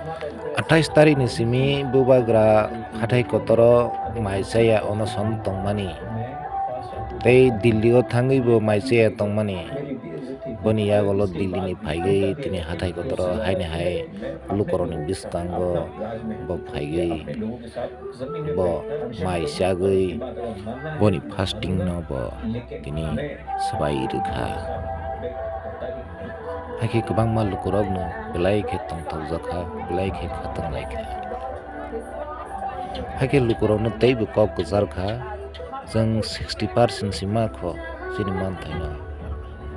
28 tarik ni simi bubagra hathai kotor maisaya onoson tongmani tei Delhi o thangui bo maisaya tongmani boni yagolo Delhi ni phaigui tini hathai kotor haine hai lukoroni biskango bo phaigui bo mai chagui boni fasting no bo tini sabai rikha haike kwbangma lukorok no belai khe tongthokjaka belai khe khatanglai haike lukorok no teibo kok gjarkha jeng 60% sima kho chini manthaino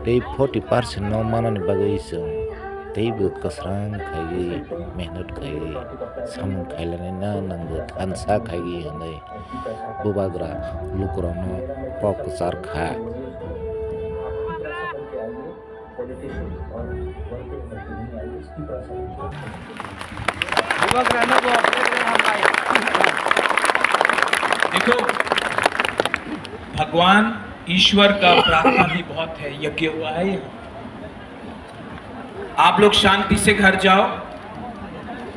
tei 40% no manani bagui jeng teibo kasrang khaigui mehnat khaigui samung khailani na nangbo thansa khaigui hinui bubagra lukorok no kok gjarkha देखो भगवान ईश्वर का प्रार्थना भी बहुत है, यज्ञ हुआ है यहाँ। आप लोग शांति से घर जाओ,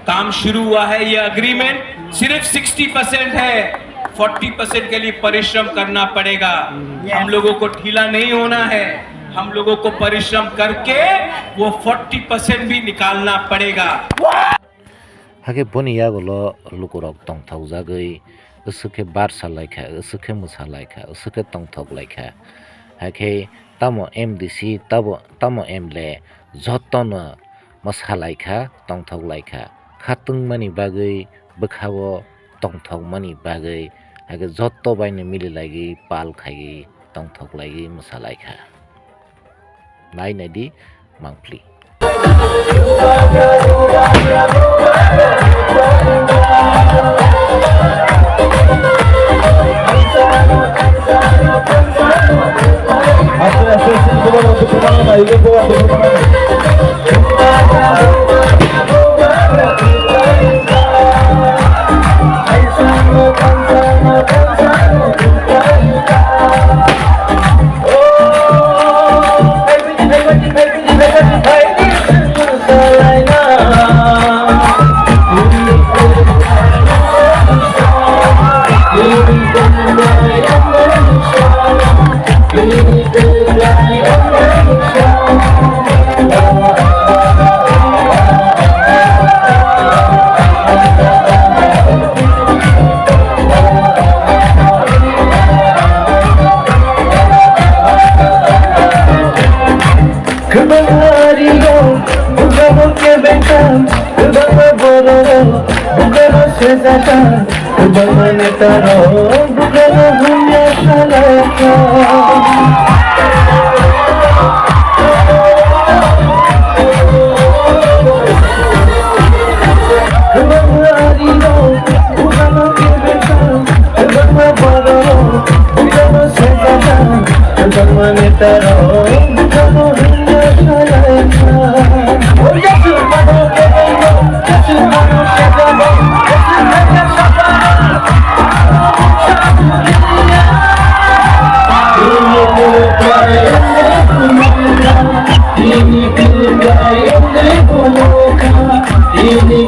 काम शुरू हुआ है। ये अग्रीमेंट सिर्फ 60% है, 40% के लिए परिश्रम करना पड़ेगा। हम लोगों को ढीला नहीं होना है, हम लोगों को परिश्रम करके वो 40% भी निकालना पड़ेगा। hake boni yagolo lukorok tongthokjagui usukhe barsalaikha usukhe mwsalaikha usukhe tongthoklaikha hake tamo MDC tamo emle jotono mwsalaikha tongthoklaikha khatungmani bagui bwkhao tongthokmani bagui hake joto baine mililagi pal khaigi tongthoklagi mwsalaikha nainadi mangpli ini